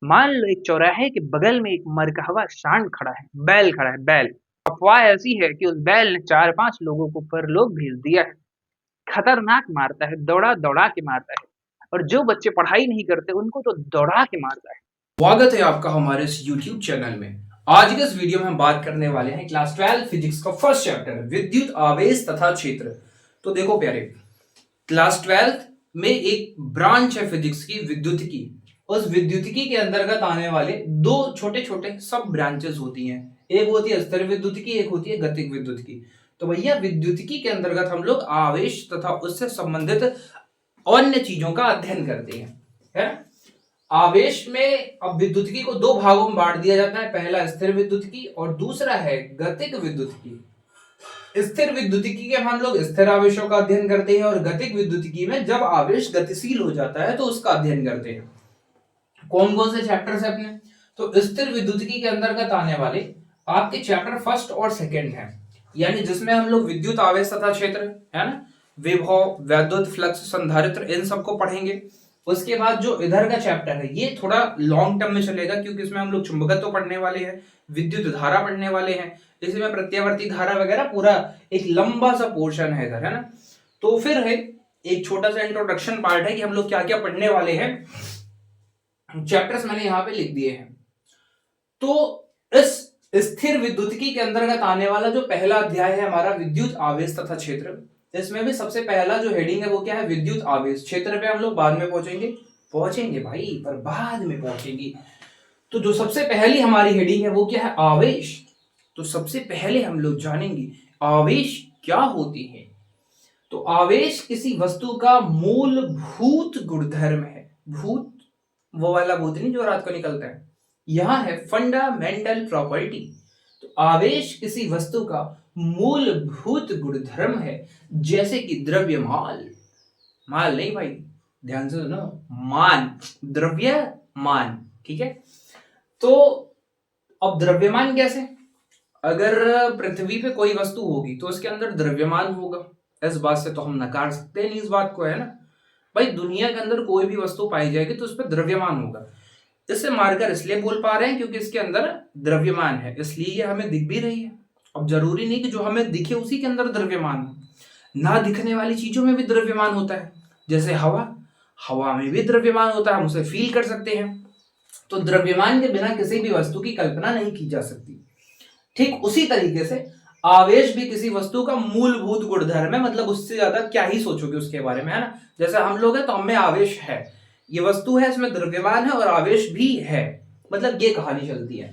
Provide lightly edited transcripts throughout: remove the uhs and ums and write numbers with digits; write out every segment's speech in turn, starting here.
मान लो एक चौराहे के बगल में एक मरकहवा सांड खड़ा है, बैल खड़ा है, बैल। अफवाह ऐसी है कि उस बैल ने 4-5 लोगों को परलोक भेज दिया है। खतरनाक मारता है, दौड़ा-दौड़ा के मारता है और जो बच्चे पढ़ाई नहीं करते उनको तो दौड़ा के मारता है। स्वागत है आपका हमारे इस YouTube चैनल में। आज के इस वीडियो में हम बात करने वाले हैं क्लास 12 फिजिक्स का फर्स्ट चैप्टर विद्युत आवेश तथा क्षेत्र। तो देखो प्यारे, क्लास 12 में एक ब्रांच है फिजिक्स की, विद्युतिकी। उस विद्युतिकी के अंतर्गत आने वाले दो छोटे छोटे सब ब्रांचेस होती हैं। एक होती है स्थिर विद्युतिकी, एक होती है गतिज विद्युतिकी। तो भैया विद्युतिकी के अंतर्गत हम लोग आवेश तथा उससे संबंधित अन्य चीजों का अध्ययन करते हैं, है। आवेश में अब विद्युतिकी को दो भागों में बांट दिया जाता है, पहला स्थिर विद्युतिकी और दूसरा है गतिज विद्युतिकी। स्थिर विद्युतिकी के हम लोग स्थिर आवेशों का अध्ययन करते हैं और गतिज विद्युतिकी में जब आवेश गतिशील हो जाता है तो उसका अध्ययन करते हैं। कौन कौन से चैप्टर है अपने? तो स्थिर विद्युतिकी के अंतर्गत आने वाले आपके चैप्टर फर्स्ट और सेकंड है, यानी जिसमें हम लोग विद्युत आवेश तथा क्षेत्र, है ना, विभव, वैद्युत फ्लक्स, संधारित्र, इन सबको पढ़ेंगे। उसके बाद जो इधर का चैप्टर है ये थोड़ा लॉन्ग टर्म में चलेगा, क्योंकि इसमें हम लोग चुंबकत्व पढ़ने वाले हैं, विद्युत धारा पढ़ने वाले हैं, इसमें प्रत्यावर्ती धारा वगैरह पूरा एक लंबा सा पोर्शन है इधर, है ना। तो फिर है एक छोटा सा इंट्रोडक्शन पार्ट है कि हम लोग क्या क्या पढ़ने वाले हैं। चैप्टर्स मैंने यहां पे लिख दिए हैं। तो इस स्थिर विद्युतिकी के अंतर्गत आने वाला जो पहला अध्याय है हमारा विद्युत आवेश तथा क्षेत्र, इसमें भी सबसे पहला जो हेडिंग है वो क्या है? विद्युत आवेश। क्षेत्र पे हम लोग बाद में पहुंचेंगे भाई, पर बाद में पहुंचेंगे। तो जो सबसे पहली हमारी हेडिंग है वो क्या है? आवेश। तो सबसे पहले हम लोग जानेंगे आवेश क्या होती है। तो आवेश किसी वस्तु का मूलभूत गुणधर्म है। भूत, वो वाला भूत नहीं जो रात को निकलता है, यहां है फंडामेंटल प्रॉपर्टी। तो आवेश किसी वस्तु का मूलभूत गुणधर्म है, जैसे कि द्रव्यमान, माल नहीं भाई, ध्यान से सुनो, मान, द्रव्यमान, ठीक है। तो अब द्रव्यमान कैसे? अगर पृथ्वी पे कोई वस्तु होगी तो उसके अंदर द्रव्यमान होगा, इस बात से तो हम नकार सकते नहीं इस बात को, है ना भाई। दुनिया के अंदर कोई भी वस्तु पाई जाएगी तो उस पर द्रव्यमान होगा। इसे मारकर इसलिए बोल पा रहे हैं क्योंकि इसके अंदर द्रव्यमान है, इसलिए ये हमें दिख भी रही है। अब जरूरी नहीं कि जो हमें दिखे उसी के अंदर द्रव्यमान हो, ना दिखने वाली चीजों में भी द्रव्यमान होता है। जैसे हवा, हवा में भी द्रव्यमान होता है, हम उसे फील कर सकते हैं। तो द्रव्यमान के बिना किसी भी वस्तु की कल्पना नहीं की जा सकती। ठीक उसी तरीके से आवेश भी किसी वस्तु का मूलभूत गुणधर्म है, मतलब उससे ज्यादा क्या ही सोचोगे उसके बारे में, है ना। जैसे हम लोग हैं तो हमें आवेश है, ये वस्तु है, इसमें द्रव्यमान है और आवेश भी है, मतलब ये कहानी चलती है।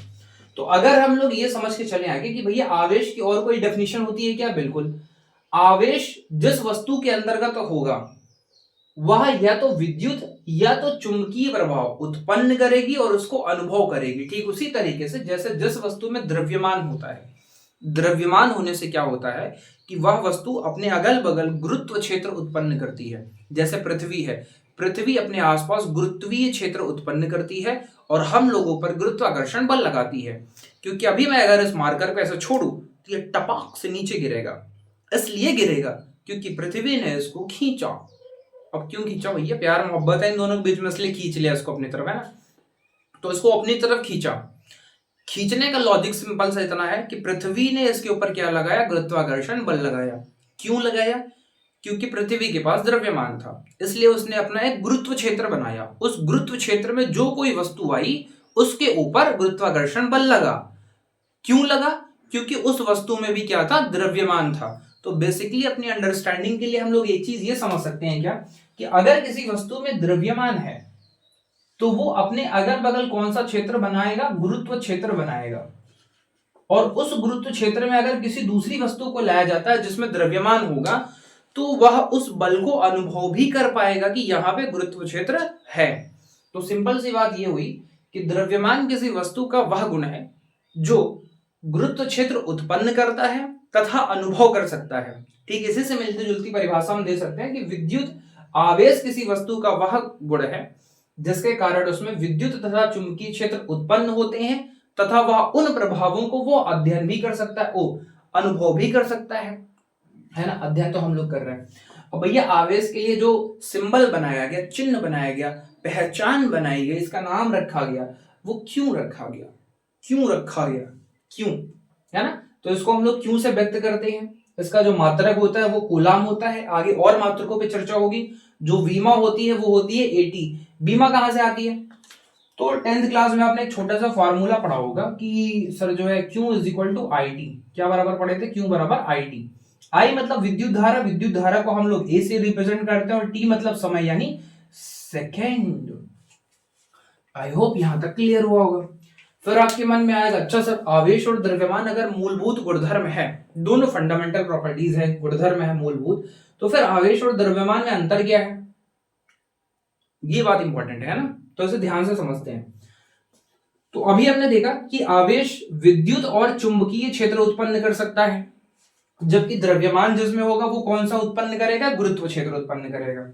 तो अगर हम लोग ये समझ के चले आगे कि भैया आवेश की और कोई डेफिनेशन होती है क्या? बिल्कुल। आवेश जिस वस्तु के अंतर्गत तो होगा वह या तो विद्युत या तो चुंबकीय प्रभाव उत्पन्न करेगी और उसको अनुभव करेगी। ठीक उसी तरीके से जैसे जिस वस्तु में द्रव्यमान होता है, द्रव्यमान होने से क्या होता है कि वह वस्तु अपने अगल बगल गुरुत्व क्षेत्र उत्पन्न करती है। जैसे पृथ्वी है, पृथ्वी अपने आसपास गुरुत्वीय क्षेत्र उत्पन्न करती है और हम लोगों पर गुरुत्वाकर्षण बल लगाती है। क्योंकि अभी मैं अगर इस मार्कर को ऐसे छोड़ू तो ये टपाक से नीचे गिरेगा, इसलिए गिरेगा क्योंकि पृथ्वी ने इसको खींचा। अब क्यों खींचा भैया? प्यार मोहब्बत है इन दोनों के बीच में, इसलिए खींच लिया इसको अपनी तरफ, है ना। तो इसको अपनी तरफ खींचा। खींचने का लॉजिक सिंपल सा इतना है कि पृथ्वी ने इसके ऊपर क्या लगाया? गुरुत्वाकर्षण बल लगाया। क्यों लगाया? क्योंकि पृथ्वी के पास द्रव्यमान था, इसलिए उसने अपना एक गुरुत्व क्षेत्र बनाया। उस गुरुत्व क्षेत्र में जो कोई वस्तु आई उसके ऊपर गुरुत्वाकर्षण बल लगा। क्यों लगा? क्योंकि उस वस्तु में भी क्या था? द्रव्यमान था। तो बेसिकली अपनी अंडरस्टैंडिंग के लिए हम लोग एक चीज ये समझ सकते हैं क्या, कि अगर किसी वस्तु में द्रव्यमान है तो वो अपने अगल बगल कौन सा क्षेत्र बनाएगा? गुरुत्व क्षेत्र बनाएगा। और उस गुरुत्व क्षेत्र में अगर किसी दूसरी वस्तु को लाया जाता है जिसमें द्रव्यमान होगा तो वह उस बल को अनुभव भी कर पाएगा कि यहां पे गुरुत्व क्षेत्र है। तो सिंपल सी बात यह हुई कि द्रव्यमान किसी वस्तु का वह गुण है जो गुरुत्व क्षेत्र उत्पन्न करता है तथा अनुभव कर सकता है। ठीक इसी से मिलती जुलती परिभाषा हम दे सकते हैं कि विद्युत आवेश किसी वस्तु का वह गुण है जिसके कारण उसमें विद्युत तथा चुंबकीय क्षेत्र उत्पन्न होते हैं तथा वह उन प्रभावों को वो अध्ययन भी कर सकता है, वो अनुभव भी कर सकता है ना। अध्ययन तो हम लोग कर रहे हैं। और भैया आवेश के लिए जो सिंबल बनाया गया, चिन्ह बनाया गया, पहचान बनाई गई, इसका नाम रखा गया, वो क्यों रखा गया, क्यों रखा गया, क्यों, है ना। तो इसको हम लोग क्यों से व्यक्त करते हैं। इसका जो मात्रक होता है वो कूलाम होता है। आगे और मात्रकों पे चर्चा होगी। जो वीमा होती है वो होती है एटी। बीमा कहां से आती है, तो 10th क्लास में आपने एक छोटा सा फॉर्मूला पढ़ा होगा कि सर जो है Q is equal to I t. क्या बराबर पढ़े थे, Q बराबर आई टी। आई मतलब विद्युत धारा, विद्युत धारा को हम लोग ए से रिप्रेजेंट करते हैं, और टी मतलब समय यानी सेकेंड। आई होप यहां तक क्लियर हुआ होगा। फिर आपके मन में आएगा, अच्छा सर आवेश और द्रव्यमान अगर मूलभूत गुणधर्म है, दोनों फंडामेंटल प्रॉपर्टीज है, गुणधर्म है मूलभूत, तो फिर आवेश और द्रव्यमान में अंतर क्या है। ये बात इंपॉर्टेंट है ना, तो इसे ध्यान से समझते हैं। तो अभी हमने देखा कि आवेश विद्युत और चुंबकीय क्षेत्र उत्पन्न कर सकता है, जबकि द्रव्यमान जिसमें होगा वो कौन सा उत्पन्न करेगा, गुरुत्व क्षेत्र उत्पन्न करेगा।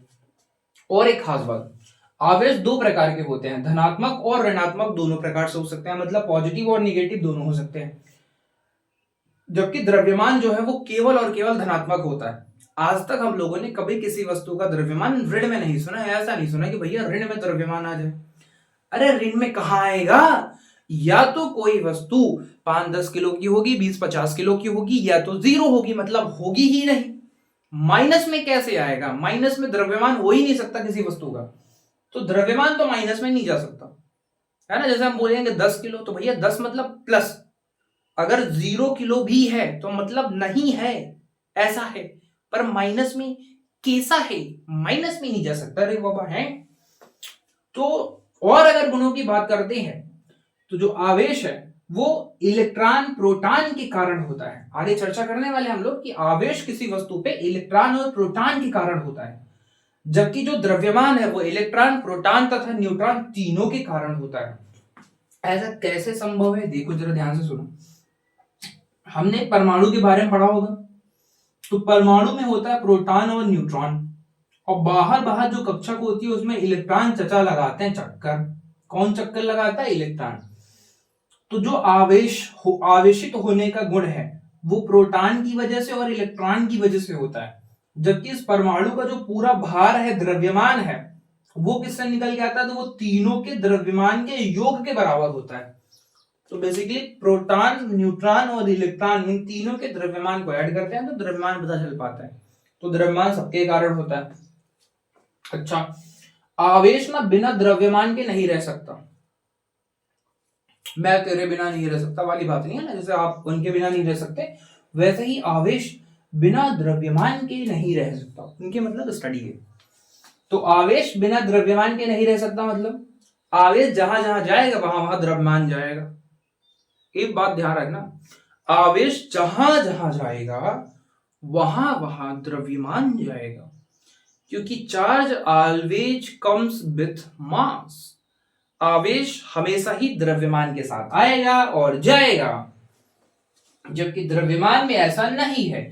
और एक खास बात, आवेश दो प्रकार के होते हैं, धनात्मक और ऋणात्मक दोनों प्रकार से हो सकते हैं, मतलब पॉजिटिव और निगेटिव दोनों हो सकते हैं। जबकि द्रव्यमान जो है वो केवल और केवल धनात्मक होता है। आज तक हम लोगों ने कभी किसी वस्तु का द्रव्यमान ऋण में नहीं सुना है। ऐसा नहीं सुना कि भैया ऋण में द्रव्यमान आ जाए। अरे ऋण में कहां आएगा, या तो कोई वस्तु 5-10 किलो की होगी, 20-50 किलो की होगी, या तो जीरो होगी, मतलब होगी ही नहीं। माइनस में कैसे आएगा, माइनस में द्रव्यमान हो ही नहीं सकता किसी वस्तु का। तो द्रव्यमान तो माइनस में नहीं जा सकता, है ना। जैसे हम बोलेंगे 10 किलो, तो भैया 10 मतलब प्लस। अगर 0 किलो भी है तो मतलब नहीं है, ऐसा है। पर माइनस में कैसा है, माइनस में नहीं जा सकता रे बाबा, है। तो और अगर गुणों की बात करते हैं, तो जो आवेश है वो इलेक्ट्रॉन प्रोटॉन के कारण होता है। आगे चर्चा करने वाले हम लोग कि आवेश किसी वस्तु पे इलेक्ट्रॉन और प्रोटॉन के कारण होता है, जबकि जो द्रव्यमान है वो इलेक्ट्रॉन, प्रोटॉन तथा न्यूट्रॉन तीनों के कारण होता है। ऐसा कैसे संभव है, देखो जरा ध्यान से सुनो। हमने परमाणु के बारे में पढ़ा होगा, तो परमाणु में होता है प्रोटॉन और न्यूट्रॉन, और बाहर बाहर जो कक्षक होती है उसमें इलेक्ट्रॉन चचा लगाते हैं चक्कर। कौन चक्कर लगाता है, इलेक्ट्रॉन। तो जो आवेशित होने का गुण है वो प्रोटॉन की वजह से और इलेक्ट्रॉन की वजह से होता है, जबकि इस परमाणु का जो पूरा भार है, द्रव्यमान है, वो किससे निकल के आता है, तो वो तीनों के द्रव्यमान के योग के बराबर होता है। तो बेसिकली प्रोटॉन, न्यूट्रॉन और इलेक्ट्रॉन, इन तीनों के द्रव्यमान को ऐड करते हैं तो द्रव्यमान पता चल पाता है। तो द्रव्यमान सबके कारण होता है। अच्छा, आवेश ना बिना द्रव्यमान के नहीं रह सकता। मैं तेरे बिना नहीं रह सकता वाली बात नहीं है ना, जैसे आप उनके बिना नहीं रह सकते, वैसे ही आवेश बिना द्रव्यमान के नहीं रह सकता। उनके मतलब स्टडी है। तो आवेश बिना द्रव्यमान के नहीं रह सकता, मतलब आवेश जहां जहां जाएगा वहां वहां द्रव्यमान जाएगा। एक बात ध्यान रखना, आवेश जहां जहां जाएगा वहां वहां द्रव्यमान जाएगा, क्योंकि charge always comes with mass. आवेश हमेशा ही द्रव्यमान के साथ आएगा और जाएगा, जबकि द्रव्यमान में ऐसा नहीं है।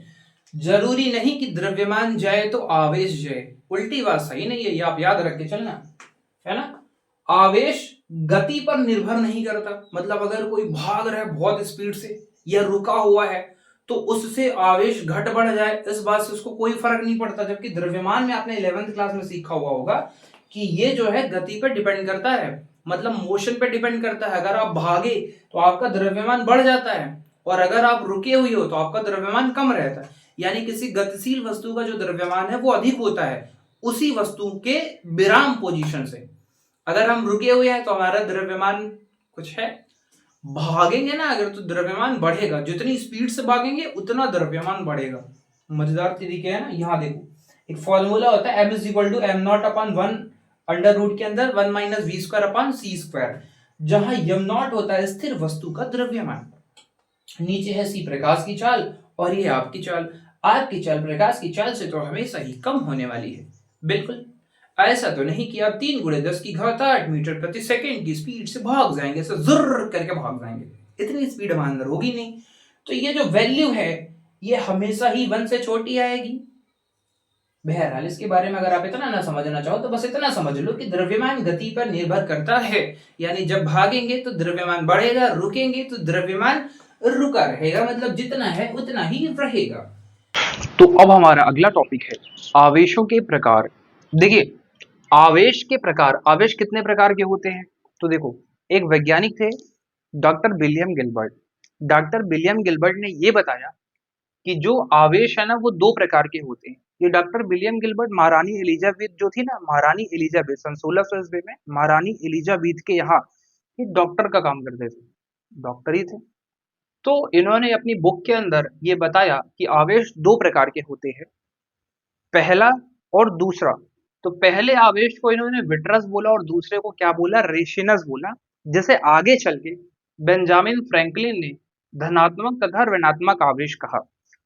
जरूरी नहीं कि द्रव्यमान जाए तो आवेश जाए, उल्टी बात सही नहीं है, ये आप याद रख के चलना, है ना। आवेश गति पर निर्भर नहीं करता, मतलब अगर कोई भाग रहा है बहुत स्पीड से या रुका हुआ है तो उससे आवेश घट बढ़ जाए, इस बात से उसको कोई फर्क नहीं पड़ता। जबकि द्रव्यमान में आपने 11th क्लास में सीखा हुआ होगा कि ये जो है गति पर डिपेंड करता है, मतलब मोशन पे डिपेंड करता है। अगर आप भागे तो आपका द्रव्यमान बढ़ जाता है, और अगर आप रुके हुए हो तो आपका द्रव्यमान कम रहता है। यानी किसी गतिशील वस्तु का जो द्रव्यमान है वो अधिक होता है उसी वस्तु के विराम पोजीशन से। अगर हम रुके हुए हैं तो हमारा द्रव्यमान कुछ है, भागेंगे ना अगर तो द्रव्यमान बढ़ेगा, जितनी स्पीड से भागेंगे उतना द्रव्यमान बढ़ेगा। मजेदार तरीके है ना। यहाँ देखो एक फॉर्मूला होता है, m is equal to m not upon 1 under root के अंदर 1 minus v square upon c square, जहां यम नॉट होता है स्थिर वस्तु का द्रव्यमान, नीचे है सी प्रकाश की चाल, और ये आपकी चाल। आपकी चाल प्रकाश की चाल से तो हमेशा ही कम होने वाली है। बिल्कुल ऐसा तो नहीं कि आप 3 × 10⁸ मीटर प्रति सेकंड की स्पीड से भाग जाएंगे, ऐसे जुर्र करके भाग जाएंगे, इतनी स्पीड हमारे अंदर होगी नहीं। तो ये जो वैल्यू है ये हमेशा ही 1 से छोटी आएगी। बहरहाल इसके बारे में अगर आप इतना ना समझना चाहो तो बस इतना समझ लो कि द्रव्यमान गति पर निर्भर करता है, यानी जब भागेंगे तो द्रव्यमान बढ़ेगा, रुकेंगे तो द्रव्यमान रुका रहेगा, मतलब जितना है उतना ही रहेगा। तो अब हमारा अगला टॉपिक है आवेशों के प्रकार। देखिए आवेश के प्रकार, आवेश कितने प्रकार के होते हैं? तो देखो, एक वैज्ञानिक थे doctor William Gilbert. Doctor William Gilbert ने ये बताया कि जो आवेश है ना वो दो प्रकार के होते हैं। ये डॉक्टर विलियम गिलबर्ट महारानी एलिजाबेथ जो थी ना, महारानी एलिजाबेथ सन 1600 में महारानी एलिजाबेथ के यहाँ ये डॉक्टर का काम करते थे, डॉक्टर ही थे। तो इन्होंने अपनी बुक के अंदर ये बताया कि आवेश दो प्रकार के होते हैं, पहला और दूसरा। तो पहले आवेश को इन्होंने विट्रस बोला और दूसरे को क्या बोला, रेशिनस बोला। जैसे आगे चल के बेंजामिन फ्रैंकलिन ने धनात्मक तथा ऋणात्मक आवेश कहा,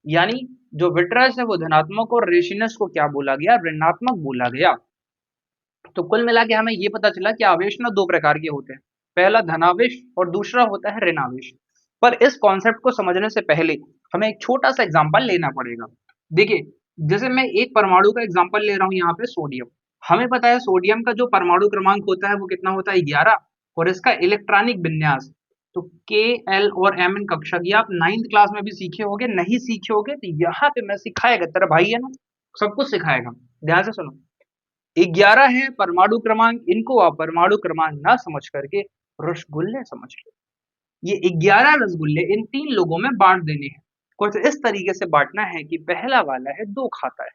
यानी जो विट्रस है वो धनात्मक और रेशिनस को क्या बोला गया, ऋणात्मक बोला गया। तो कुल मिला के हमें ये पता चला कि आवेश ना दो प्रकार के होते हैं, पहला धनावेश और दूसरा होता है ऋणावेश। पर इस कॉन्सेप्ट को समझने से पहले हमें एक छोटा सा एग्जांपल लेना पड़ेगा। देखिए, जैसे मैं एक परमाणु का एग्जांपल ले रहा हूँ यहाँ पे, सोडियम। हमें पता है सोडियम का जो परमाणु क्रमांक होता है वो कितना होता है, 11। और इसका इलेक्ट्रॉनिक विन्यास तो के, एल और एम इन कक्षा की आप 9th क्लास में भी सीखे होगे, नहीं सीखे होगे तो यहाँ पे मैं सिखाएगा, तेरा भाई है ना, सब कुछ सिखाएगा। ध्यान से सुनो, 11 है परमाणु क्रमांक, इनको आप परमाणु क्रमांक ना समझ करके रसगुल्ले समझ लो। ये 11 रसगुल्ले इन 3 लोगों में बांट देने हैं। कुछ इस तरीके से बांटना है कि पहला वाला है 2 खाता है,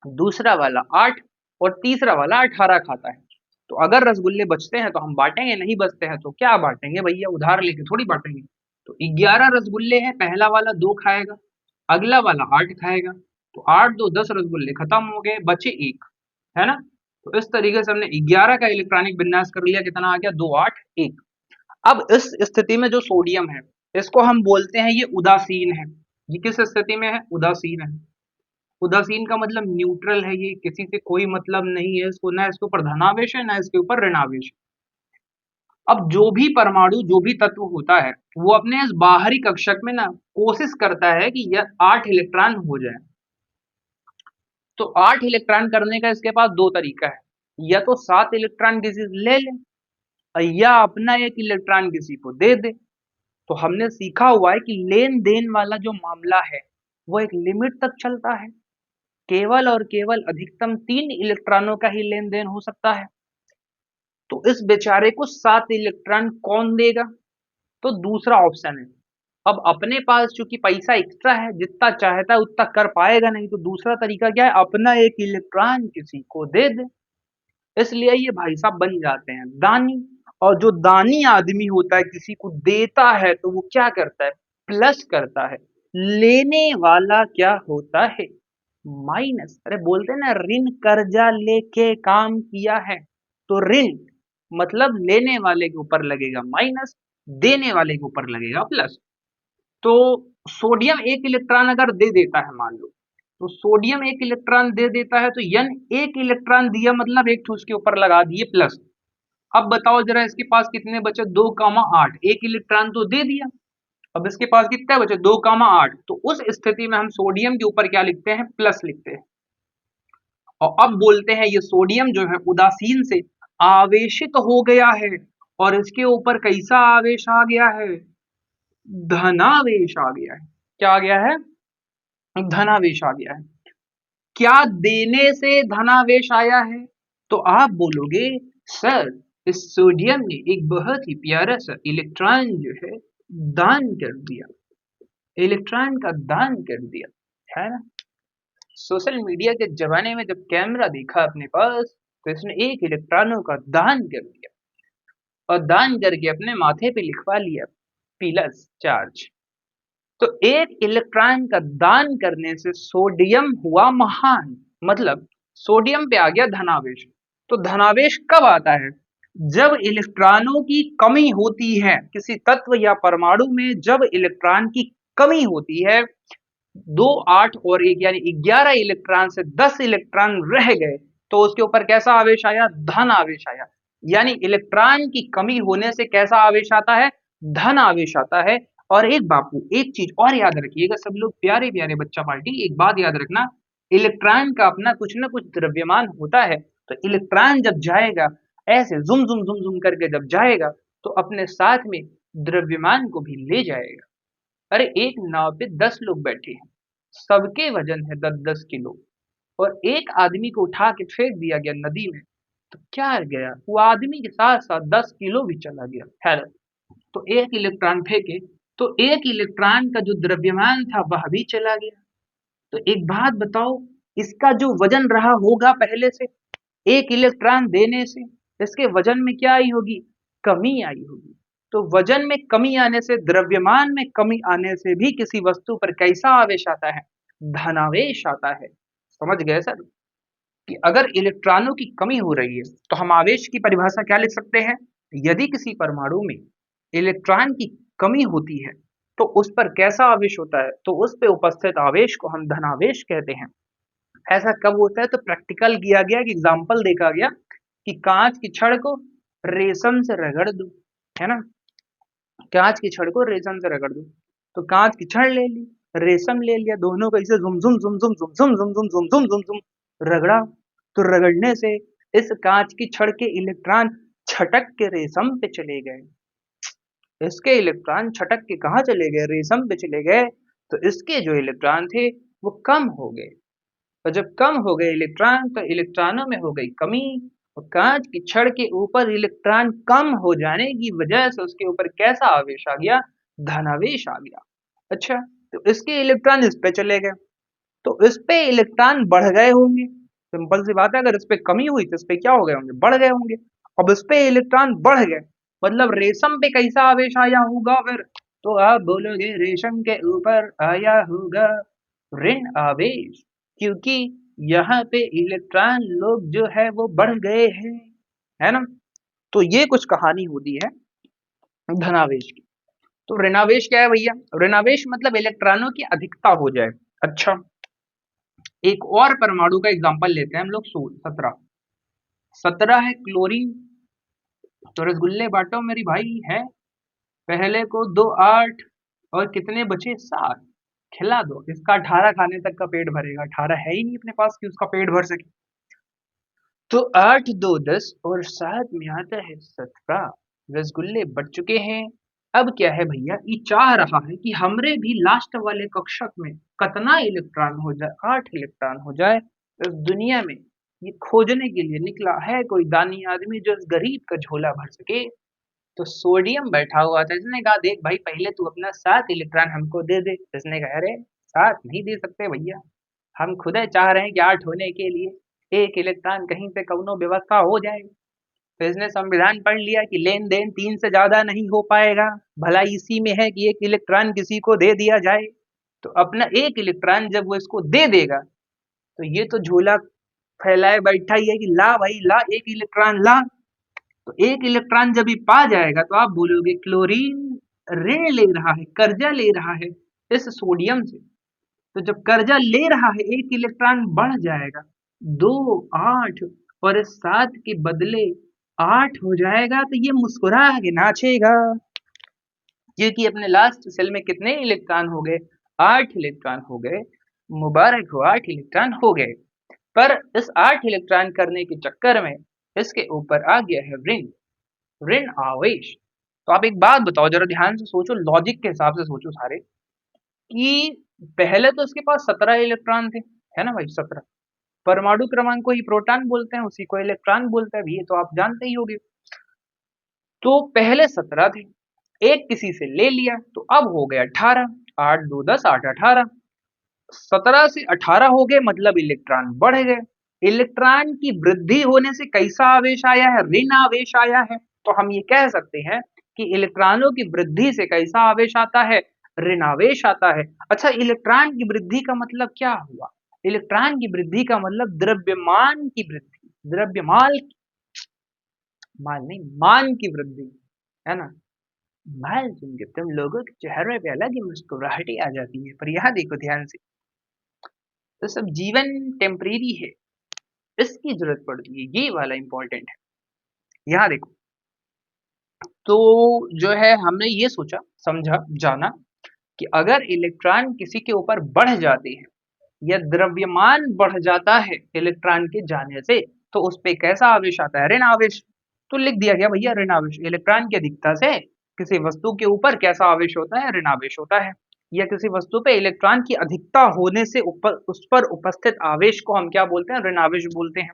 दूसरा वाला 8 और तीसरा वाला 18 खाता है। तो अगर रसगुल्ले बचते हैं तो हम बांटेंगे, नहीं बचते हैं तो क्या बांटेंगे भैया, उधार लेके थोड़ी बांटेंगे। तो 11 रसगुल्ले हैं, पहला वाला 2 खाएगा, अगला वाला 8 खाएगा। तो 8 2 10 रसगुल्ले खत्म हो गए, बचे 1, है ना। तो इस तरीके से हमने 11 का इलेक्ट्रॉनिक विन्यास कर लिया, कितना आ गया, 2 8 1। अब इस स्थिति में जो सोडियम है इसको हम बोलते हैं ये उदासीन है। ये किस स्थिति में है, उदासीन है। उदासीन का मतलब न्यूट्रल है, ये किसी से कोई मतलब नहीं है इसको, ना इसके ऊपर धनावेश है ना इसके ऊपर ऋणावेश। अब जो भी परमाणु, जो भी तत्व होता है वो अपने इस बाहरी कक्षक में ना कोशिश करता है कि यह 8 इलेक्ट्रॉन हो जाए। तो 8 इलेक्ट्रॉन करने का इसके पास दो तरीका है, या तो 7 इलेक्ट्रॉन किसी से ले ले या अपना 1 इलेक्ट्रॉन किसी को दे दे। तो हमने सीखा हुआ है कि लेन देन वाला जो मामला है वो एक लिमिट तक चलता है, केवल और केवल अधिकतम 3 इलेक्ट्रॉनों का ही लेन देन हो सकता है। तो इस बेचारे को 7 इलेक्ट्रॉन कौन देगा, तो दूसरा ऑप्शन है। अब अपने पास चूंकि पैसा एक्स्ट्रा है, जितना चाहता है उतना कर पाएगा नहीं, तो दूसरा तरीका क्या है, अपना 1 इलेक्ट्रॉन किसी को दे दे। इसलिए ये भाई साहब बन जाते हैं दानी। और जो दानी आदमी होता है किसी को देता है तो वो क्या करता है, प्लस करता है। लेने वाला क्या होता है, माइनस। अरे बोलते हैं ना, ऋण कर्जा लेके काम किया है, तो ऋण मतलब लेने वाले के ऊपर लगेगा माइनस, देने वाले के ऊपर लगेगा प्लस। तो सोडियम 1 इलेक्ट्रॉन अगर दे देता है, मान लो, तो सोडियम 1 इलेक्ट्रॉन दे देता है तो यन 1 इलेक्ट्रॉन दिया, मतलब एक उसके ऊपर लगा दिए प्लस। अब बताओ जरा इसके पास कितने बचे, 2,8, 1 इलेक्ट्रॉन तो दे दिया। अब इसके पास कितने बचे, 2,8। तो उस स्थिति में हम सोडियम के ऊपर क्या लिखते हैं, प्लस लिखते हैं। और अब बोलते हैं ये सोडियम जो है उदासीन से आवेशित हो गया है, और इसके ऊपर कैसा आवेश आ गया है, धनावेश आ गया है। क्या आ गया है, धनावेश आ गया है। क्या देने से धनावेश आया है, तो आप बोलोगे सर इस सोडियम ने एक बहुत ही प्यारा सा इलेक्ट्रॉन जो है दान कर दिया, इलेक्ट्रॉन का दान कर दिया, है ना। सोशल मीडिया के जमाने में जब कैमरा देखा अपने पास तो इसने 1 इलेक्ट्रॉनों का दान कर दिया, और दान करके अपने माथे पे लिखवा लिया प्लस चार्ज। तो 1 इलेक्ट्रॉन का दान करने से सोडियम हुआ महान, मतलब सोडियम पे आ गया धनावेश। तो धनावेश कब आता है, जब इलेक्ट्रॉनों की कमी होती है किसी तत्व या परमाणु में, जब इलेक्ट्रॉन की कमी होती है, 2 8 और 1 यानी 11 इलेक्ट्रॉन से 10 इलेक्ट्रॉन रह गए, तो उसके ऊपर कैसा आवेश आया, धन आवेश आया। यानी इलेक्ट्रॉन की कमी होने से कैसा आवेश आता है, धन आवेश आता है। और एक बापू एक चीज और याद रखिएगा सब लोग, प्यारे प्यारे बच्चा पार्टी, एक बात याद रखना, इलेक्ट्रॉन का अपना कुछ ना कुछ द्रव्यमान होता है। तो इलेक्ट्रॉन जब जाएगा ऐसे जुम जुम जुम जुम करके जब जाएगा, तो अपने साथ में द्रव्यमान को भी ले जाएगा। अरे एक नाव पे 10 लोग बैठे हैं, सबके वजन है 10-10 किलो, और एक आदमी को उठा के फेंक दिया गया नदी में, तो क्या गया, वो आदमी के साथ साथ 10 किलो भी चला गया। खैर, तो एक इलेक्ट्रॉन फेंके तो एक इलेक्ट्रॉन का जो द्रव्यमान था वह भी चला गया। तो एक बात बताओ, इसका जो वजन रहा होगा पहले से, एक इलेक्ट्रॉन देने से इसके वजन में क्या आई होगी, कमी आई होगी। तो वजन में कमी आने से, द्रव्यमान में कमी आने से भी किसी वस्तु पर कैसा आवेश आता है, धनावेश आता है। समझ गए सर कि अगर इलेक्ट्रॉनों की कमी हो रही है तो हम आवेश की परिभाषा क्या लिख सकते हैं, यदि किसी परमाणु में इलेक्ट्रॉन की कमी होती है तो उस पर कैसा आवेश होता है, तो उस पे उपस्थित आवेश को हम धनावेश कहते हैं। ऐसा कब होता है, तो प्रैक्टिकल किया गया, कि एग्जाम्पल देखा गया कि कांच की छड़ को रेशम से रगड़ दो, है ना, कांच की छड़ को रेशम से रगड़ दो, तो कांच की छड़ ले ली, रेशम ले लिया, दोनों को इसे झुम झुम झुम झुम झुम झुम झुम झुम झुम झुम झुम झुम रगड़ा, तो रगड़ने से इस कांच की छड़ के इलेक्ट्रॉन छटक के रेशम पे चले गए। इसके इलेक्ट्रॉन छटक के कहाँ चले गए, रेशम पे चले गए। तो इसके जो इलेक्ट्रॉन थे वो कम हो गए, और जब कम हो गए इलेक्ट्रॉन तो इलेक्ट्रॉनों में हो गई कमी, और कांच की छड़ के ऊपर इलेक्ट्रॉन कम हो जाने की वजह से उसके ऊपर कैसा आवेश आ गया, धनावेश आ गया। अच्छा, तो इसके इलेक्ट्रॉन इस पे चले गए, तो इस पे इलेक्ट्रॉन बढ़ गए होंगे। सिंपल सी बात है, अगर इस पे कमी हुई तो इस पे क्या हो गए होंगे, बढ़ गए होंगे। अब इस पे इलेक्ट्रॉन बढ़ गए, मतलब रेशम पे कैसा आवेश आया होगा फिर, तो आप बोलोगे रेशम के ऊपर आया होगा ऋण आवेश, क्योंकि यहाँ पे इलेक्ट्रॉन लोग जो है वो बढ़ गए हैं, है ना। तो ये कुछ कहानी होती है धनावेश की। तो ऋणावेश क्या है भैया, ऋणावेश मतलब इलेक्ट्रॉनों की अधिकता हो जाए। अच्छा, एक और परमाणु का एग्जांपल लेते हैं हम लोग, 17 17 है क्लोरीन। तो रसगुल्ले बांटो मेरी भाई है, पहले को दो 8 और कितने बचे 7, खिला दो, इसका 18 खाने तक का पेट भरेगा, 18 है ही नहीं अपने पास कि उसका पेट भर सके। तो 8 2 10 और 7 में आता है 17, रसगुल्ले बट चुके हैं। अब क्या है भैया, ये चाह रहा है कि हमरे भी लास्ट वाले कक्षक में कितना इलेक्ट्रॉन हो जाए, 8 इलेक्ट्रॉन हो जाए। इस दुनिया में ये खोजने के लिए निकला है कोई दानी आदमी जो इस गरीब का झोला भर सके। तो सोडियम बैठा हुआ था, इसने कहा देख भाई पहले तू अपना 7 इलेक्ट्रॉन हमको दे दे। इसने कहा अरे 7 नहीं दे सकते भैया, हम खुद चाह रहे हैं कि 8 होने के लिए एक इलेक्ट्रॉन कहीं से कौनो व्यवस्था हो जाए। तो इसने संविधान पढ़ लिया कि लेन देन 3 से ज्यादा नहीं हो पाएगा, भला इसी में है कि एक इलेक्ट्रॉन किसी को दे दिया जाए। तो अपना एक इलेक्ट्रॉन जब वो इसको दे देगा तो ये तो झोला फैलाए बैठा ही है कि ला भाई ला, एक इलेक्ट्रॉन ला। तो एक इलेक्ट्रॉन जब ये पा जाएगा तो आप बोलोगे क्लोरीन ऋण ले रहा है, कर्जा ले रहा है इस सोडियम से। तो जब कर्जा ले रहा है, एक इलेक्ट्रॉन बढ़ जाएगा, 2 8 और इस 7 के बदले 8 हो जाएगा, तो ये मुस्कुरा के नाचेगा, क्योंकि अपने लास्ट सेल में कितने इलेक्ट्रॉन हो गए, 8 इलेक्ट्रॉन हो गए। मुबारक हो, 8 इलेक्ट्रॉन हो गए। पर इस 8 इलेक्ट्रॉन करने के चक्कर में इसके ऊपर आ गया है ऋण, ऋण आवेश। तो आप एक बात बताओ, जरा ध्यान से सोचो, लॉजिक के हिसाब से सोचो सारे, कि पहले तो इसके पास 17 इलेक्ट्रॉन थे, है ना भाई, 17। परमाणु क्रमांक को ही प्रोटॉन बोलते हैं, उसी को इलेक्ट्रॉन बोलते हैं, ये तो आप जानते ही होंगे। तो पहले 17 थे, एक किसी से ले लिया तो अब हो गया 18, 8 2 10 8 18, 17 से 18 हो गए, मतलब इलेक्ट्रॉन बढ़ गए। इलेक्ट्रॉन की वृद्धि होने से कैसा आवेश आया है, ऋण आवेश आया है। तो हम ये कह सकते हैं कि इलेक्ट्रॉनों की वृद्धि से कैसा आवेश आता है, ऋण आवेश आता है। अच्छा, इलेक्ट्रॉन की वृद्धि का मतलब क्या हुआ, इलेक्ट्रॉन की वृद्धि का मतलब द्रव्यमान की वृद्धि, द्रव्यमान, मान नहीं मान की वृद्धि, है ना। मान सुन के तुम लोगों के चेहरे पे अलग ही मुस्कुराहटें आ जाती है, पर यहाँ देखो ध्यान से, तो सब जीवन टेम्परेरी है, इसकी जरूरत पड़ती है, ये वाला इंपॉर्टेंट है। यहाँ देखो, तो जो है हमने ये सोचा समझा जाना कि अगर इलेक्ट्रॉन किसी के ऊपर बढ़ जाते हैं या द्रव्यमान बढ़ जाता है इलेक्ट्रॉन के जाने से, तो उस पे कैसा आवेश आता है, ऋण आवेश। तो लिख दिया गया भैया ऋण आवेश, इलेक्ट्रॉन की अधिकता से किसी वस्तु के ऊपर कैसा आवेश होता है, ऋण आवेश होता है। या किसी वस्तु पे इलेक्ट्रॉन की अधिकता होने से उस पर उपस्थित आवेश को हम क्या बोलते हैं? ऋण आवेश बोलते हैं।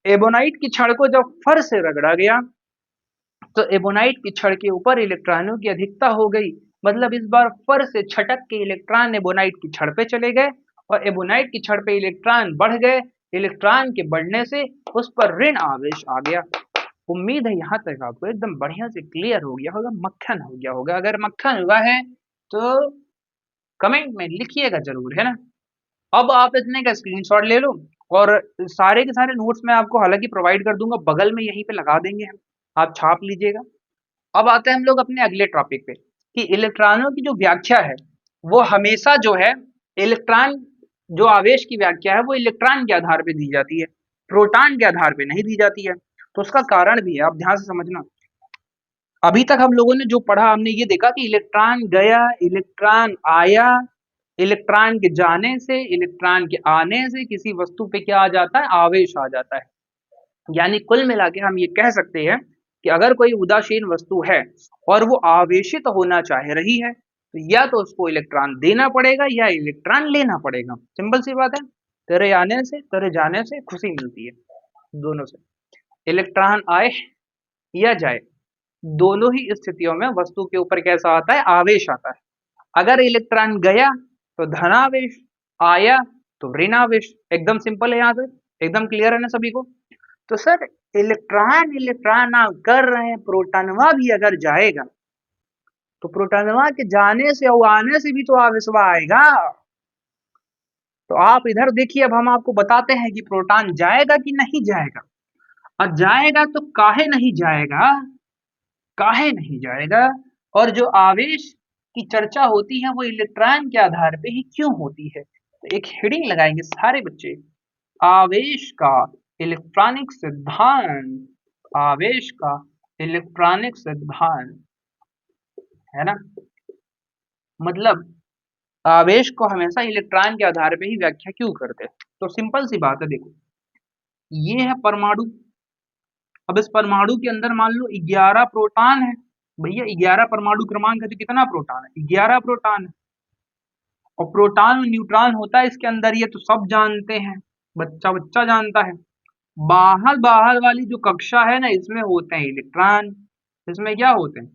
एबोनाइट की छड़ को जब फर से रगड़ा गया तो एबोनाइट की छड़ के ऊपर इलेक्ट्रॉनों की अधिकता हो गई, मतलब इस बार फर से छटक के इलेक्ट्रॉन एबोनाइट की छड़ पे चले गए और एबोनाइट की छड़ पे इलेक्ट्रॉन बढ़ गए। इलेक्ट्रॉन के बढ़ने से उस पर ऋण आवेश आ गया। उम्मीद है यहाँ तक आपको एकदम बढ़िया से क्लियर हो गया होगा, मक्खन हो गया होगा। अगर मक्खन हुआ है तो कमेंट में लिखिएगा जरूर, है ना। अब आप इतने का स्क्रीनशॉट ले लो और सारे के सारे नोट्स मैं आपको हालांकि प्रोवाइड कर दूंगा, बगल में यहीं पे लगा देंगे हम, आप छाप लीजिएगा। अब आते हैं हम लोग अपने अगले टॉपिक पे कि इलेक्ट्रॉनों की जो व्याख्या है वो हमेशा जो है इलेक्ट्रॉन, जो आवेश की व्याख्या है वो इलेक्ट्रॉन के आधार पे दी जाती है, प्रोटॉन के आधार पे नहीं दी जाती है। तो उसका कारण भी है, आप ध्यान से समझना। अभी तक हम लोगों ने जो पढ़ा, हमने ये देखा कि इलेक्ट्रॉन गया, इलेक्ट्रॉन आया, इलेक्ट्रॉन के जाने से, इलेक्ट्रॉन के आने से किसी वस्तु पे क्या आ जाता है? आवेश आ जाता है। यानी कुल मिला के हम ये कह सकते हैं कि अगर कोई उदासीन वस्तु है और वो आवेशित होना चाह रही है तो या तो उसको इलेक्ट्रॉन देना पड़ेगा या इलेक्ट्रॉन लेना पड़ेगा। सिंपल सी बात है, तेरे आने से तेरे जाने से खुशी मिलती है, दोनों से। इलेक्ट्रॉन आए या जाए, दोनों ही स्थितियों में वस्तु के ऊपर कैसा आता है? आवेश आता है। अगर इलेक्ट्रॉन गया तो धनावेश, आया तो ऋणावेश। एकदम सिंपल है, यहाँ से एकदम क्लियर है ना सभी को। तो सर इलेक्ट्रॉन इलेक्ट्रॉन आप कर रहे हैं, प्रोटॉनवा भी अगर जाएगा तो प्रोटॉनवा के जाने से और आने से भी तो आवेशवा आएगा। तो आप इधर देखिए, अब हम आपको बताते हैं कि प्रोटॉन जाएगा कि नहीं जाएगा। और जाएगा तो काहे नहीं जाएगा, काहे नहीं जाएगा, और जो आवेश की चर्चा होती है वो इलेक्ट्रॉन के आधार पे ही क्यों होती है। तो एक हेडिंग लगाएंगे सारे बच्चे, आवेश का इलेक्ट्रॉनिक सिद्धांत। आवेश का इलेक्ट्रॉनिक सिद्धांत, है ना। मतलब आवेश को हमेशा इलेक्ट्रॉन के आधार पे ही व्याख्या क्यों करते हैं? तो सिंपल सी बात है, देखो ये है परमाणु। अब इस परमाणु के अंदर मान लो 11 प्रोटॉन है। भैया 11 परमाणु क्रमांक है तो कितना प्रोटॉन है? 11 प्रोटॉन है। और प्रोटॉन और न्यूट्रॉन होता है इसके अंदर, ये तो सब जानते हैं, बच्चा बच्चा जानता है। बाहर बाहर वाली जो कक्षा है ना, इसमें होते हैं इलेक्ट्रॉन। इसमें क्या होते हैं?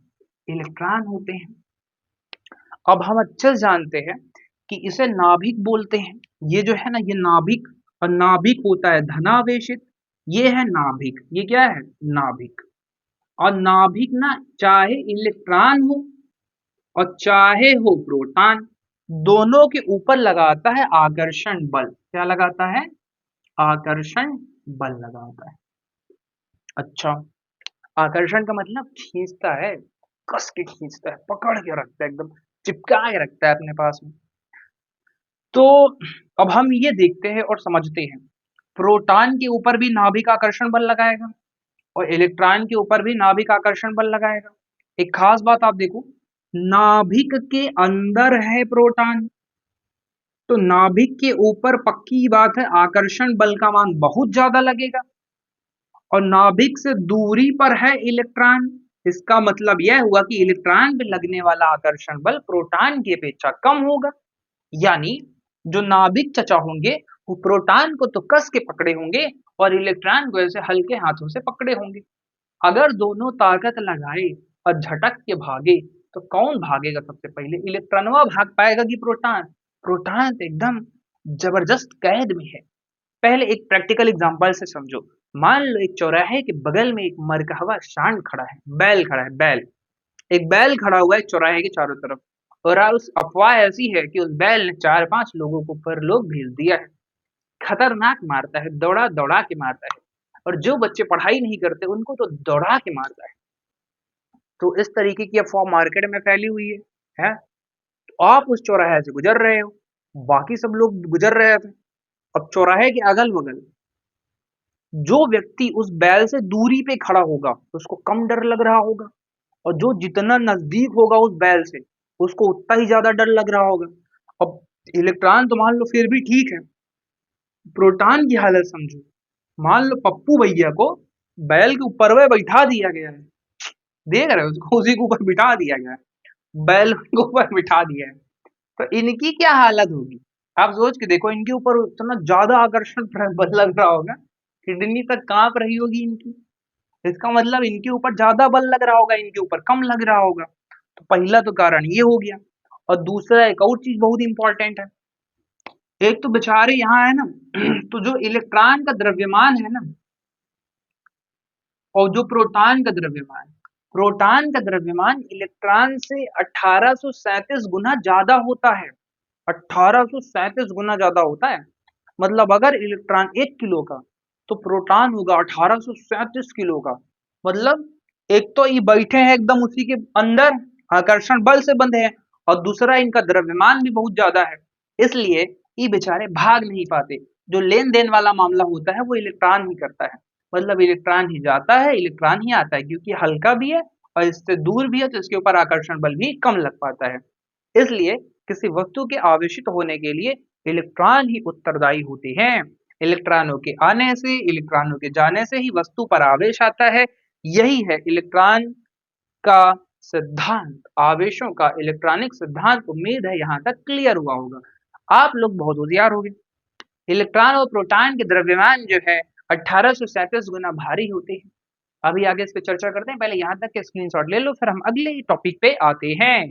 इलेक्ट्रॉन होते हैं। अब हम अच्छे से जानते हैं कि इसे नाभिक बोलते हैं। ये जो है ना, ये नाभिक, और नाभिक होता है धनावेशित। ये है नाभिक, ये क्या है? नाभिक। और नाभिक ना चाहे इलेक्ट्रॉन हो और चाहे हो प्रोटॉन, दोनों के ऊपर लगाता है आकर्षण बल। क्या लगाता है? आकर्षण बल लगाता है। अच्छा, आकर्षण का मतलब खींचता है, कस के खींचता है, पकड़ के रखता है, एकदम चिपका के रखता है अपने पास में। तो अब हम ये देखते हैं और समझते हैं, प्रोटॉन के ऊपर भी नाभिक आकर्षण बल लगाएगा और इलेक्ट्रॉन के ऊपर भी नाभिक आकर्षण बल लगाएगा। एक खास बात आप देखो, नाभिक के अंदर है प्रोटॉन, तो नाभिक के ऊपर पक्की बात है आकर्षण बल का मान बहुत ज्यादा लगेगा। और नाभिक से दूरी पर है इलेक्ट्रॉन, इसका मतलब यह हुआ कि इलेक्ट्रॉन पे लगने वाला आकर्षण बल प्रोटॉन की अपेक्षा कम होगा। यानी जो नाभिक चचा होंगे वो प्रोटॉन को तो कस के पकड़े होंगे और इलेक्ट्रॉन को ऐसे हल्के हाथों से पकड़े होंगे। अगर दोनों ताकत लगाए और झटक के भागे तो कौन भागेगा सबसे पहले? इलेक्ट्रॉनवा भाग पाएगा कि प्रोटॉन? प्रोटॉन तो एकदम जबरदस्त कैद में है। पहले एक प्रैक्टिकल एग्जांपल से समझो। मान लो एक चौराहे के बगल में एक मरकहवा सांड खड़ा है, बैल खड़ा है, बैल। एक बैल खड़ा हुआ है चौराहे के चारों तरफ, और उस अफवाह ऐसी है कि उस बैल ने 4-5 लोगों को परलोक भेज दिया है। खतरनाक मारता है, दौड़ा दौड़ा के मारता है, और जो बच्चे पढ़ाई नहीं करते उनको तो दौड़ा के मारता है। तो इस तरीके की अफवाह मार्केट में फैली हुई है? तो आप उस चौराहे से गुजर रहे हो, बाकी सब लोग गुजर रहे थे। अब चौराहे के अगल बगल जो व्यक्ति उस बैल से दूरी पे खड़ा होगा उसको कम डर लग रहा होगा, और जो जितना नजदीक होगा उस बैल से उसको उतना ही ज्यादा डर लग रहा होगा। अब इलेक्ट्रॉन तो मान लो फिर भी ठीक है, प्रोटॉन की हालत समझो। मान लो पप्पू भैया को बैल के ऊपर में बैठा दिया गया है, देख रहे हो उसको, उसी के ऊपर बिठा दिया गया है। बैल के ऊपर बिठा दिया है, तो इनकी क्या हालत होगी? आप सोच के देखो, इनके ऊपर इतना ज्यादा आकर्षण बल लग रहा होगा, किडनी तक कांप रही होगी इनकी। इसका मतलब इनके ऊपर ज्यादा बल लग रहा होगा, इनके ऊपर कम लग रहा होगा। तो पहला तो कारण ये हो गया। और दूसरा एक और चीज बहुत इंपॉर्टेंट है। एक तो बेचारे यहाँ है ना, तो जो इलेक्ट्रॉन का द्रव्यमान है ना, और जो प्रोटॉन का द्रव्यमान इलेक्ट्रॉन से 1837 गुना ज्यादा होता है। 1837 गुना ज्यादा होता है। मतलब अगर इलेक्ट्रॉन 1 किलो का, तो प्रोटॉन होगा 1837 किलो का। मतलब एक तो ये बैठे हैं एकदम उसी के अंदर, आकर्षण बल से बंधे हैं, और दूसरा इनका द्रव्यमान भी बहुत ज्यादा है। इसलिए ये बेचारे भाग नहीं पाते। जो लेन देन वाला मामला होता है वो इलेक्ट्रॉन ही करता है। मतलब इलेक्ट्रॉन ही जाता है, इलेक्ट्रॉन ही आता है, क्योंकि हल्का भी है और इससे दूर भी है, तो इसके ऊपर आकर्षण बल भी कम लग पाता है। इसलिए किसी वस्तु के आवेशित होने के लिए इलेक्ट्रॉन ही उत्तरदायी होते हैं। इलेक्ट्रॉनों के आने से, इलेक्ट्रॉनों के जाने से ही वस्तु पर आवेश आता है। यही है इलेक्ट्रॉन का सिद्धांत, आवेशों का इलेक्ट्रॉनिक सिद्धांत। उम्मीद है यहाँ तक क्लियर हुआ होगा। आप लोग बहुत होशियार हो गए। इलेक्ट्रॉन और प्रोटॉन के द्रव्यमान जो है 1837 गुना भारी होते हैं। अभी आगे इस पे चर्चा करते हैं, पहले यहाँ तक के स्क्रीनशॉट ले लो, फिर हम अगले टॉपिक पे आते हैं।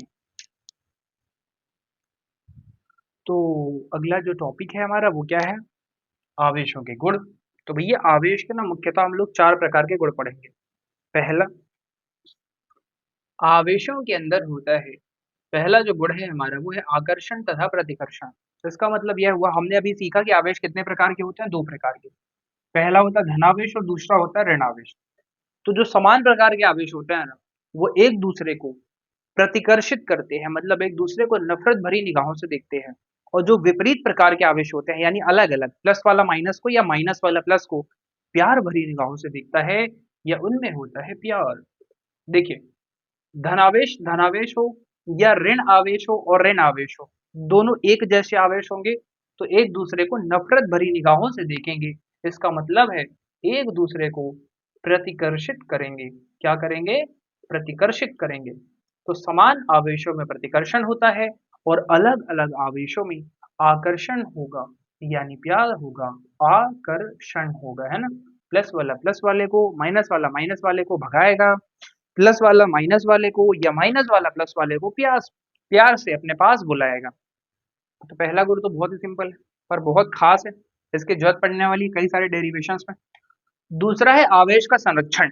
तो अगला जो टॉपिक है हमारा वो क्या है? आवेशों के गुण। तो भैया आवेश के ना मुख्यतः हम लोग 4 प्रकार के गुण पढ़ेंगे। पहला, आवेशों के अंदर होता है, पहला जो गुण है हमारा वो है आकर्षण तथा प्रतिकर्षण। तो इसका मतलब यह हुआ, हमने अभी सीखा कि आवेश कितने प्रकार के होते हैं, 2 प्रकार के। पहला होता है धनावेश और दूसरा होता है ऋणावेश। तो जो समान प्रकार के आवेश होते हैं ना, वो एक दूसरे को प्रतिकर्षित करते हैं, मतलब एक दूसरे को नफरत भरी निगाहों से देखते हैं। और जो विपरीत प्रकार के आवेश होते हैं, यानी अलग अलग, प्लस वाला माइनस को या माइनस वाला प्लस को प्यार भरी निगाहों से देखता है, या उनमें होता है प्यार। देखिए, धनावेश धनावेश हो या ऋण आवेश हो और ऋण आवेश हो, दोनों एक जैसे आवेश होंगे, तो एक दूसरे को नफरत भरी निगाहों से देखेंगे। इसका मतलब है एक दूसरे को प्रतिकर्षित करेंगे। क्या करेंगे? प्रतिकर्षित करेंगे। तो समान आवेशों में प्रतिकर्षण होता है और अलग अलग आवेशों में आकर्षण होगा, यानी प्यार होगा, आकर्षण होगा, है ना। प्लस वाला प्लस वाले को, माइनस वाला माइनस वाले को भगाएगा, प्लस वाला माइनस वाले को या माइनस वाला प्लस वाले को प्यार प्यार से अपने पास बुलाएगा। तो पहला गुण तो बहुत ही सिंपल है, पर बहुत खास है। इसकी जरूरत पड़ने वाली कई सारे डेरिवेशंस में। दूसरा है आवेश का संरक्षण।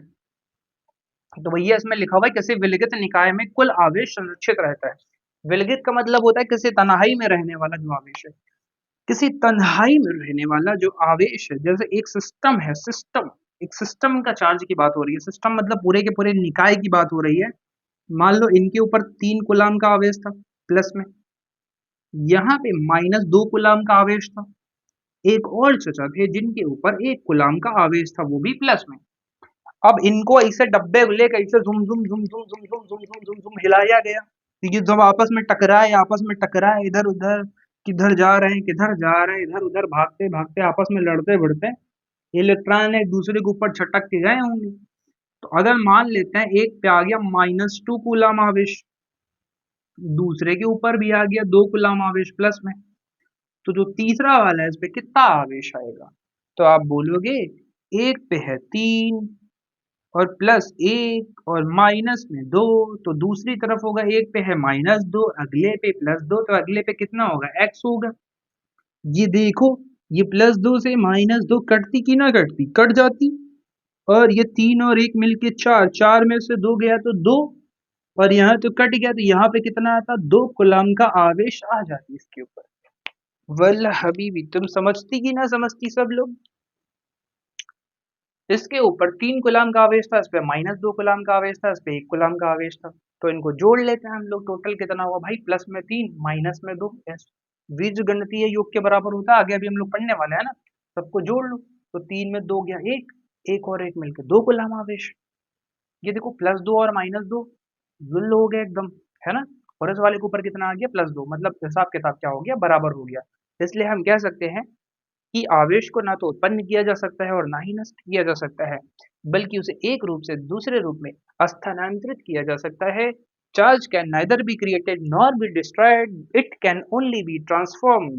तो भैया इसमें लिखा हुआ है किसी विलगित निकाय में कुल आवेश संरक्षित रहता है। विलगित का मतलब होता है किसी तन्हाई में रहने वाला जो आवेश है। किसी तन्हाई में रहने वाला जो आवेश है, जैसे एक सिस्टम है, सिस्टम, एक सिस्टम का चार्ज की बात हो रही है। सिस्टम मतलब पूरे के पूरे निकाय की बात हो रही है। मान लो इनके ऊपर 3 कूलाम का आवेश था प्लस में, यहाँ पे -2 कूलाम का आवेश था। एक और चचा थे जिनके ऊपर 1 कूलाम का आवेश था, वो भी प्लस में। अब इनको ऐसे डब्बे लेकर ऐसे झुम झुम झुम झुम झुम झुम झुम झुम झुम झुम हिलाया गया, तो ये जब आपस में टकराए, इधर उधर, किधर जा रहे हैं, किधर जा रहे हैं, इधर उधर भागते भागते, आपस में लड़ते भिड़ते इलेक्ट्रॉन एक दूसरे के ऊपर छटक के गए होंगे। तो अगर मान लेते हैं एक पे आ गया -2 कूलाम आवेश, दूसरे के ऊपर भी आ गया 2 कूलाम आवेश प्लस में, तो जो तीसरा वाला है इस पे कितना आवेश आएगा? तो आप बोलोगे एक पे है 3 और +1 और -2, तो दूसरी तरफ होगा एक पे है -2, अगले पे +2, तो अगले पे कितना होगा? x होगा। ये देखो, ये +2 से -2 कटती की ना कटती? कट जाती। और ये 3 और 1 मिलके 4, 4 में से 2 गया तो 2, और यहाँ तो कट गया, तो यहाँ पे कितना आता? 2 कूलाम का आवेश आ जाती इसके ऊपर। वल्ला हबीबी, तुम समझती की ना समझती सब लोग? इसके ऊपर 3 कूलाम का आवेश था, इस पे -2 कूलाम का आवेश था, इस पे 1 कूलाम का आवेश था। तो इनको जोड़ लेते हैं हम लोग, टोटल कितना हुआ भाई? प्लस में 3 माइनस में 2। बीजगणितीय योग के बराबर होता है, आगे अभी हम लोग पढ़ने वाले हैं ना। सबको जोड़ लो, तो 3 में 2 गया 1, 1 और 1 मिलकर 2 कूलाम आवेश। ये देखो +2 और -2 जुल्ल हो गए एकदम, है ना। और इस वाले के ऊपर कितना आ गया? +2, मतलब हिसाब किताब क्या हो गया? बराबर हो गया। इसलिए हम कह सकते हैं कि आवेश को ना तो उत्पन्न किया जा सकता है और ना ही नष्ट किया जा सकता है, बल्कि उसे एक रूप से दूसरे रूप में स्थानांतरित किया जा सकता है। Charge can neither be created nor be destroyed, it can only be transform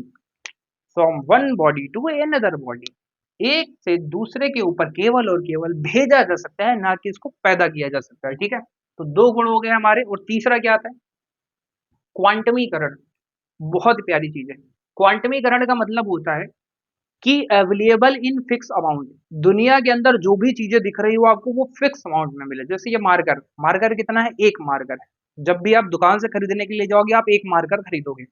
from one body to another body. एक से दूसरे के ऊपर केवल और केवल भेजा जा सकता है, ना कि इसको पैदा किया जा सकता है। ठीक है, तो दो गुण हो गए हमारे। और तीसरा क्या आता है? क्वांटमीकरण। बहुत प्यारी चीज है। क्वांटमीकरण का मतलब होता है कि अवेलेबल इन फिक्स अमाउंट। दुनिया के अंदर जो भी चीजें दिख रही हो आपको, वो फिक्स अमाउंट में मिले। जैसे ये मार्कर, मार्कर कितना है? एक मार्कर है। जब भी आप दुकान से खरीदने के लिए जाओगे, आप एक मार्कर खरीदोगे।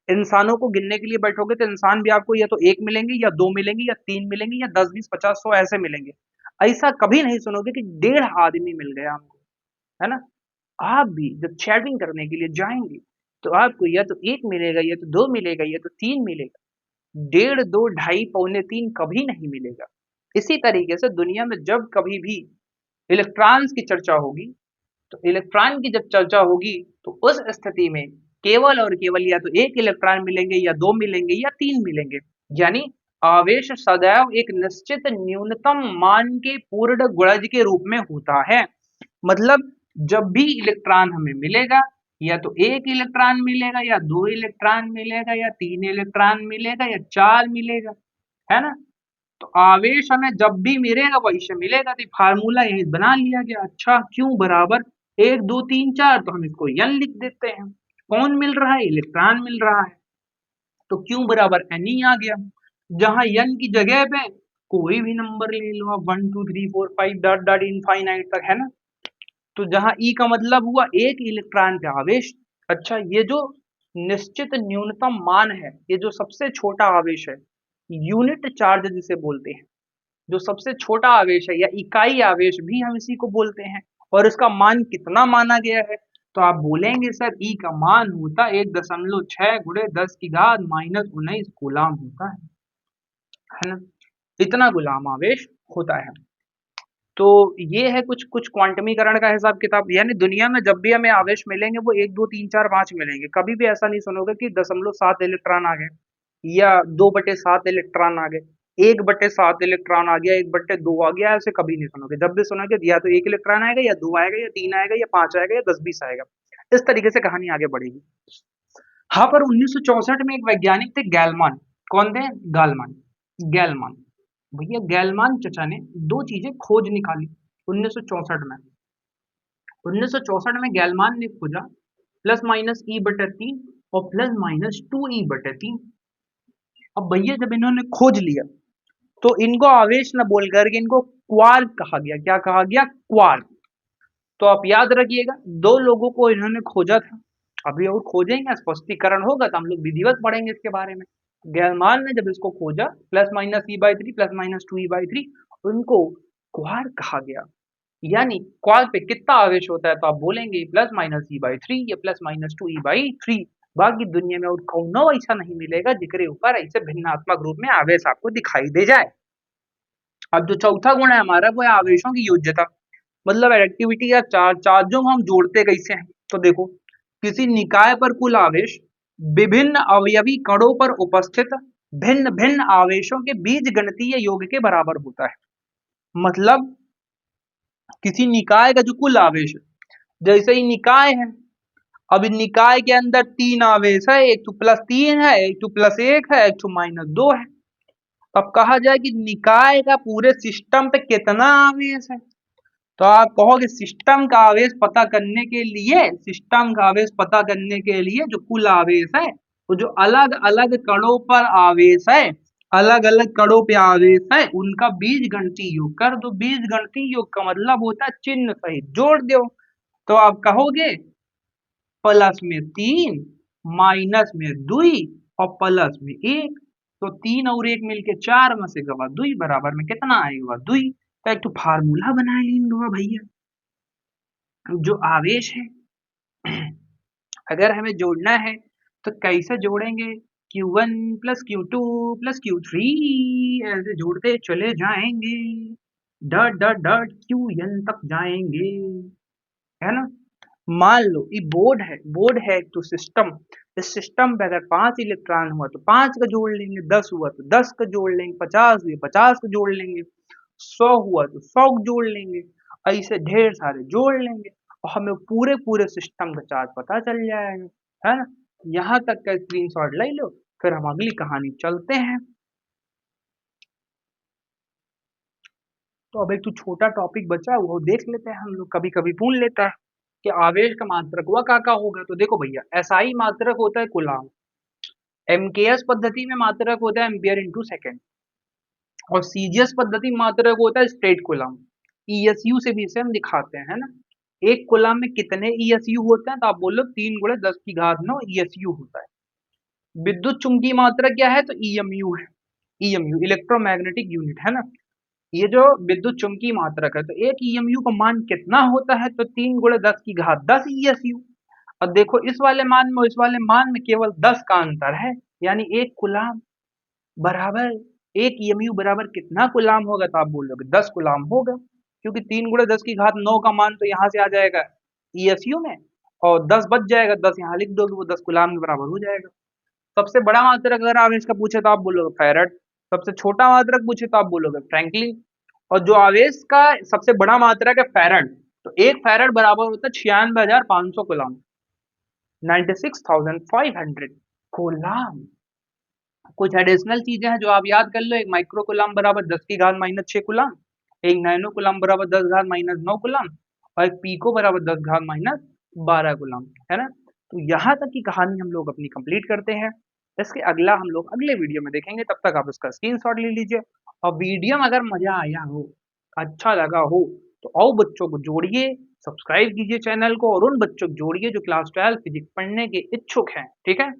इंसानों को गिनने के लिए बैठोगे तो इंसान भी आपको या तो एक मिलेंगे, या दो मिलेंगे, या तीन मिलेंगे, या 10 20 50 100 ऐसे मिलेंगे। ऐसा कभी नहीं सुनोगे कि 1.5 आदमी मिल गया हमको, है ना? आप भी जब चैटिंग करने के लिए जाएंगे, तो आपको या तो एक मिलेगा, या तो दो मिलेगा, या तो तीन मिलेगा। 1.5 2 2.5 पौने तीन कभी नहीं मिलेगा। इसी तरीके से दुनिया में जब कभी भी इलेक्ट्रॉन्स की चर्चा होगी, तो इलेक्ट्रॉन की जब चर्चा होगी, तो उस स्थिति में केवल और केवल या तो एक इलेक्ट्रॉन मिलेंगे, या दो मिलेंगे, या तीन मिलेंगे। यानी आवेश सदैव एक निश्चित न्यूनतम मान के पूर्ण गुणज के रूप में होता है। मतलब जब भी इलेक्ट्रॉन हमें मिलेगा, या तो एक इलेक्ट्रॉन मिलेगा, या दो इलेक्ट्रॉन मिलेगा, या तीन इलेक्ट्रॉन मिलेगा, या चार मिलेगा, है ना? तो आवेश हमें जब भी मिलेगा वैसे मिलेगा। तो फार्मूला यही बना लिया गया। अच्छा, क्यों बराबर एक दो तीन चार, तो हम इसको n लिख देते हैं। कौन मिल रहा है? इलेक्ट्रॉन मिल रहा है। तो क्यों बराबर n ही आ गया। जहां n की जगह पे कोई भी नंबर ले लो आप, 1 2 3 4 5 डॉट डॉट इनफाइनाइट तक, है ना? तो जहां ई का मतलब हुआ एक इलेक्ट्रॉन का आवेश। अच्छा, ये जो निश्चित न्यूनतम मान है, ये जो सबसे छोटा आवेश है, यूनिट चार्ज जिसे बोलते हैं, जो सबसे छोटा आवेश है, या इकाई आवेश भी हम इसी को बोलते हैं। और इसका मान कितना माना गया है? तो आप बोलेंगे सर ई का मान होता 1.6 गुणे 10 की घात -19 गुलाम होता है ना? इतना गुलाम आवेश होता है। तो ये है कुछ कुछ क्वांटमीकरण का हिसाब किताब। यानी दुनिया में जब भी हमें आवेश मिलेंगे, वो एक दो तीन चार पांच मिलेंगे। कभी भी ऐसा नहीं सुनोगे कि 0.7 इलेक्ट्रॉन आ गए, या 2/7 इलेक्ट्रॉन आ गए, 1/7 इलेक्ट्रॉन आ गया, 1/2 आ गया। ऐसे कभी नहीं सुनोगे। जब भी सुनोगे या तो एक इलेक्ट्रॉन आएगा, या दो आएगा, या तीन आएगा, या पांच आएगा, या 10 20 आएगा। इस तरीके से कहानी आगे बढ़ेगी। हाँ, पर 1964 में एक वैज्ञानिक थे, गैलमान। कौन थे? गालमान, गैलमान। भैया गैलमान चचा ने दो चीजें खोज निकाली 1964 में। 1964 में गैलमान ने खोजा प्लस माइनस E/3 और प्लस माइनस 2E/3। अब भैया जब इन्होंने खोज लिया, तो इनको आवेश न बोल करके इनको क्वार्क कहा गया। क्या कहा गया? क्वार्क। तो आप याद रखिएगा, दो लोगों को इन्होंने खोजा था। अभी और खोजेंगे, स्पष्टीकरण होगा तो हम लोग विधिवत पढ़ेंगे इसके बारे में। गैलमान ने जब इसको खोजा, plus minus E/3 plus minus 2E/3, उनको क्वार्क कहा गया। यानी क्वार्क पे कितना आवेश होता है? तो आप बोलेंगे प्लस माइनस E/3 या प्लस माइनस 2E/3। बाकी दुनिया में और कौनो ऐसा नहीं मिलेगा जिसके ऊपर ऐसे भिन्नात्मक रूप में आवेश आपको दिखाई दे जाए। अब जो चौथा गुण है हमारा, वो है आवेशों की योज्यता। मतलब एक्टिविटी या चार्जों को हम जोड़ते कैसे हैं? तो देखो, किसी निकाय पर कुल आवेश विभिन्न अवयवी कणों पर उपस्थित भिन्न भिन्न आवेशों के बीजगणितीय योग के बराबर होता है। मतलब किसी निकाय का जो कुल आवेश है, जैसे ही निकाय है, अब निकाय के अंदर तीन आवेश है, एक तो +3 है, एक तो +1 है, एक तो -2 है। अब कहा जाए कि निकाय का पूरे सिस्टम पे कितना आवेश है, तो आप कहोगे सिस्टम का आवेश पता करने के लिए, सिस्टम का आवेश पता करने के लिए जो कुल आवेश है, वो जो अलग अलग कणों पर आवेश है, अलग अलग कणों पे आवेश है, उनका बीज गणितीय योग कर दो। बीज गणितीय योग का मतलब होता है चिन्ह सहित जोड़ दो। तो आप कहोगे प्लस में 3, माइनस में 2 और प्लस में 1। तो 3 और 1 मिलके 4 में से गवा 2 बराबर में कितना आएगा? 2। तो एक तो फार्मूला बना लेंगे भैया। जो आवेश है, अगर हमें जोड़ना है तो कैसे जोड़ेंगे? Q1 plus Q2 plus Q3 ऐसे जोड़ते चले जाएंगे, डॉट डॉट डॉट Qn तक जाएंगे, है ना? मान लो ये बोर्ड है, बोर्ड है एक तो सिस्टम। इस सिस्टम पे अगर 5 इलेक्ट्रॉन हुआ तो 5 का जोड़ लेंगे, 10 हुआ तो 10 का जोड़ लेंगे, 50 हुए 50 का जोड़ लेंगे, 100 हुआ तो 100 जोड़ लेंगे, ऐसे ढेर सारे जोड़ लेंगे। और हमें पूरे पूरे सिस्टम का चार्ज पता चल जाएगा, है ना। यहाँ तक का स्क्रीनशॉट ले लो, फिर हम अगली कहानी चलते हैं। तो अब एक तो छोटा टॉपिक बचा है, वो देख लेते हैं हम लोग। कभी कभी पूछ लेता है कि आवेश का मात्रक वह का होगा। तो देखो भैया, एसआई मात्रक होता है कूलाम, एमकेएस पद्धति में मात्रक होता है एम्पियर इंटू सेकेंड, और सीजीएस पद्धति में मात्रक होता है स्ट्रेट कूलाम। ईएसयू से भी इसे हम दिखाते हैं, है ना। एक कूलाम में कितने ईएसयू होते हैं? तो आप बोलो 3 × 10⁹ ईएसयू होता है। विद्युत चुंबकीय मात्रक क्या है? तो ईएमयू है। ईएमयू इलेक्ट्रोमैग्नेटिक यूनिट, है ना। ये जो विद्युत चुम्बकीय मात्रक है, तो एक ईएमयू का मान कितना होता है? तो 3 × 10⁻10 ईएसयू। अब देखो, इस वाले मान में और इस वाले मान में केवल 10 का अंतर है, यानी एक कूलाम बराबर, एक ईएमयू बराबर कितना कूलाम होगा? तो आप बोलोगे 10 कूलाम होगा, क्योंकि 3 × 10⁹ का मान तो यहाँ से आ जाएगा ईएसयू में, और 10 बच जाएगा, 10 यहाँ लिख दोगे, वो 10 कूलाम के बराबर हो जाएगा। सबसे बड़ा मात्रक अगर आवेश का पूछे तो आप बोलोगे फैराड, सबसे छोटा मात्रक पूछे तो आप बोलोगे फ्रैंकलिन। और जो आवेश का सबसे बड़ा मात्रक है फैराड, तो एक फैराड बराबर होता है 96,500 कूलाम, 96,500 कूलाम। कुछ एडिशनल चीजें हैं जो आप याद कर लो। एक माइक्रो कूलाम बराबर 10⁻⁻6 कूलाम, एक नैनो कूलाम बराबर 10⁻⁻9 कूलाम, और एक पीको बराबर 10⁻12 कूलाम, है ना। तो यहाँ तक की कहानी हम लोग अपनी कंप्लीट करते हैं। इसके अगला हम लोग अगले वीडियो में देखेंगे। तब तक आप इसका स्क्रीनशॉट ले लीजिए, और वीडियो में अगर मजा आया हो, अच्छा लगा हो, तो आओ बच्चों को जोड़िए, सब्सक्राइब कीजिए चैनल को, और उन बच्चों को जोड़िए जो क्लास 12 फिजिक्स पढ़ने के इच्छुक हैं, ठीक है।